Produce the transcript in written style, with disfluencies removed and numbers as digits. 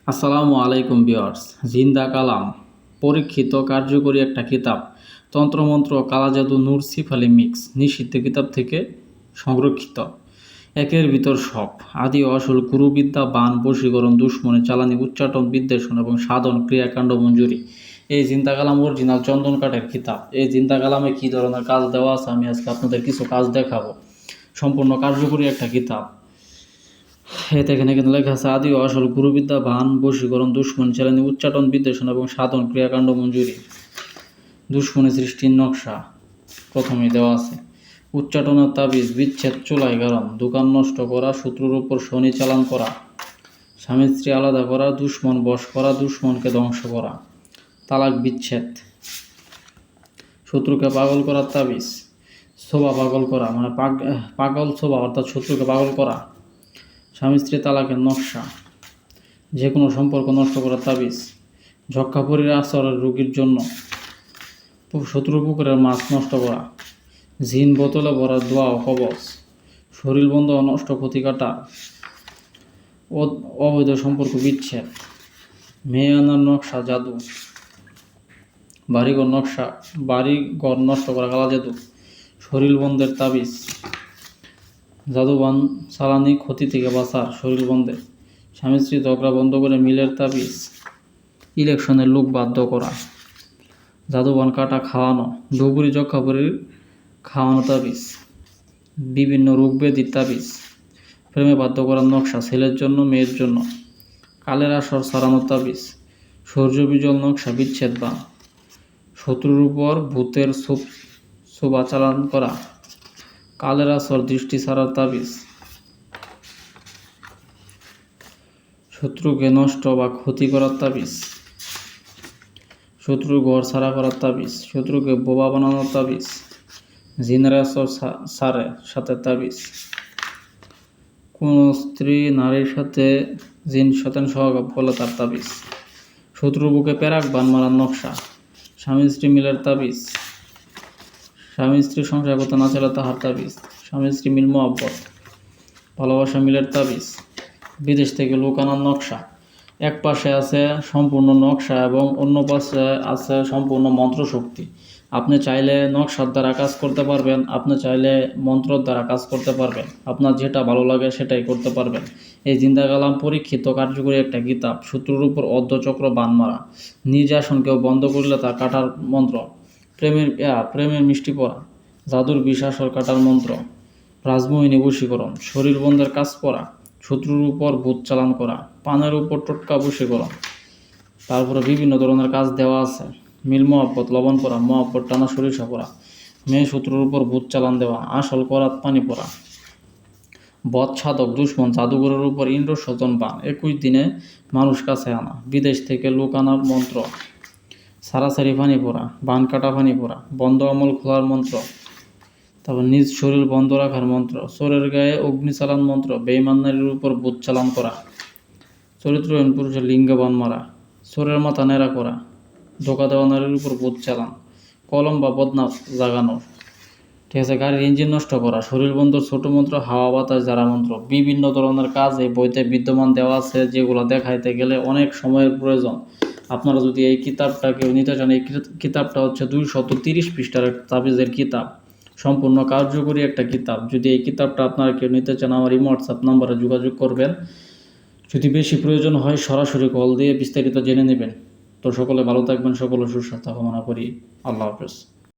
আসসালামু আলাইকুম ভিউয়ার্স। জিন্দা কালাম পরীক্ষিত কার্যকরী একটা কিতাব। তন্ত্রমন্ত্র কালাজাদু নূর সিফ আলী মিক্স নিষিদ্ধ কিতাব থেকে সংরক্ষিত। একের ভিতর সব আদি আসল গুরুবিদ্যা বান বশীকরণ দুশ্মনে চালানি উচ্চাটন বিদ্বেষণ এবং সাধন ক্রিয়াকাণ্ড মঞ্জুরি। এই জিন্দা কালাম অরিজিনাল চন্দন কাঠের কিতাব। এই জিন্দা কালামে কী ধরনের কাজ দেওয়া আছে আমি আজকে আপনাদের কিছু কাজ দেখাবো। সম্পূর্ণ কার্যকরী একটা কিতাব। এখানে কিন্তু লেখা আছে আদি ও আসল গুরুবিদ্যা বান বশীকরণ দুশ্মন চালানি উচ্চাটন বিদ্বেষণ এবং সাধন ক্রিয়াকাণ্ড মঞ্জুরি। দুশ্মনী সৃষ্টির নকশা প্রথমেই দেওয়া আছে। উচ্চাটনের তাবিজ বিচ্ছেদ চুলাই গারণ দোকান নষ্ট করা শত্রুর উপর শনি চালান করা স্বামী স্ত্রী আলাদা করা দুশ্মন বশ করা দুশ্মনকে ধ্বংস করা তালাক বিচ্ছেদ শত্রুকে পাগল করার তাবিজ শোভা পাগল করা মানে পাগল শোভা অর্থাৎ শত্রুকে পাগল করা স্বামী স্ত্রী তালাকের নকশা যে কোনো সম্পর্ক নষ্ট করার তাবিজ যক্ষাপরির আচরের রোগীর জন্য শত্রু পুকুরের মাছ নষ্ট করা জিন বোতলে ভরা দোয়া ও কবচ শরীর বন্ধ ও নষ্ট ক্ষতি কাটা অবৈধ সম্পর্ক বিচ্ছেদ মেয়ে আনার নকশা জাদু বাড়িঘর নষ্ট করা কালা জাদু শরীর বন্ধের তাবিজ জাদুবান চালানি ক্ষতি থেকে বাঁচার শরীর বন্ধে স্বামী স্ত্রী ঝগড়া বন্ধ করে মিলের তাবিজ ইলেকশনের লোক বাধ্য করা জাদুবান কাটা খাওয়ানো ধুবুরি যক্ষাপুরীর খাওয়ানো তাবিজ বিভিন্ন রোগ ব্যাধির তাবিজ প্রেমে বাধ্য করার নকশা ছেলের জন্য মেয়ের জন্য কালের আসর সারানোর তাবিজ সূর্য বিজল নকশা বিচ্ছেদ বান শত্রুর উপর ভূতের শোভা চালান করা কালের আসর দৃষ্টি ছাড়ার তাবিজ শত্রুকে নষ্ট বা ক্ষতি করার তাবিজ শত্রুর ঘর ছাড়া করার তাবিজ শত্রুকে বোবা বানানোর তাবিজ জিনের আসর সাথে তাবিজ কোন স্ত্রী নারীর সাথে জিন শতান সহযোগ করলে তার তাবিজ শত্রুর বুকে প্যারাক বান মারার নকশা স্বামী স্ত্রী মিলের তাবিজ স্বামী স্ত্রী সংসার করতে না চলে তাহার তাবিজ স্বামী স্ত্রী মিল মহব্বত ভালোবাসা মিলের তাবিজ বিদেশ থেকে লোক আনার নকশা এক পাশে আছে সম্পূর্ণ নকশা এবং অন্য পাশে আছে সম্পূর্ণ মন্ত্রশক্তি। আপনি চাইলে নকশার দ্বারা কাজ করতে পারবেন, আপনি চাইলে মন্ত্রর দ্বারা কাজ করতে পারবেন, আপনার যেটা ভালো লাগে সেটাই করতে পারবেন। এই জিন্দা কালাম পরীক্ষিত কার্যকরী একটা কিতাব। শত্রুর উপর অর্ধচক্র বান মারা, নির্যাসনকেও বন্ধ করলে তা কাটার মন্ত্র, প্রেমের মিষ্টি পড়া, জাদুর বিশ্বাসর কাটার মন্ত্র, রাজমোহিনী বশীকরণ, শরীর বন্ধের কাজ পড়া, শত্রুর উপর ভূত চালান করা, পানের উপর টোটকা বশীকরণ। তারপরে বিভিন্ন ধরনের কাজ দেওয়া আছে। মিল মহব্বত লবণ পড়া, মহব্বত টানা সরিষা পড়া, মেয়ে শত্রুর উপর ভূত চালান দেওয়া, আসল করাত পানি পড়া, বধ সাধক দুশ্মন জাদুঘরের উপর ইন্দ্র স্বজন বান, 21 দিনে মানুষ কাছে আনা, বিদেশ থেকে লোক আনার মন্ত্র, সারাসারি পানি পড়া, বান কাটা পানি পড়া, বন্ধ আমল খোলার মন্ত্র, তারপর নিজ শরীর বন্ধ রাখার মন্ত্র, চোরের গায়ে অগ্নি চালান মন্ত্র, বেঈমান নারীর উপর ভূত চালান করা, চরিত্রহীন পুরুষের লিঙ্গবান মারা, চোরের মাথা নেড়া করা, ধোকা দেওয়া নারীর উপর ভূত চালান, কলম বা বদনা জাগানো, ঠিক আছে, গাড়ির ইঞ্জিন নষ্ট করা, শরীর বন্ধ ছোট মন্ত্র, হাওয়া বাতাস যারা মন্ত্র। বিভিন্ন ধরনের কাজ এই বইতে বিদ্যমান দেওয়া আছে, যেগুলো দেখাইতে গেলে অনেক সময়ের প্রয়োজন। আপনারা যদি এই কিতাবটা কেউ নিতে চান, এই কিতাবটা হচ্ছে 230 পৃষ্ঠার তাবিজের কিতাব, সম্পূর্ণ কার্যকরী একটা কিতাব। যদি এই কিতাবটা আপনারা কেউ নিতে চান, আমার এই হোয়াটসঅ্যাপ নাম্বারে যোগাযোগ করবেন। যদি বেশি প্রয়োজন হয় সরাসরি কল দিয়ে বিস্তারিত জেনে নেবেন। তো সকলে ভালো থাকবেন, সকলে সুস্বাস্থ্য কামনা করি। আল্লাহ হাফেজ।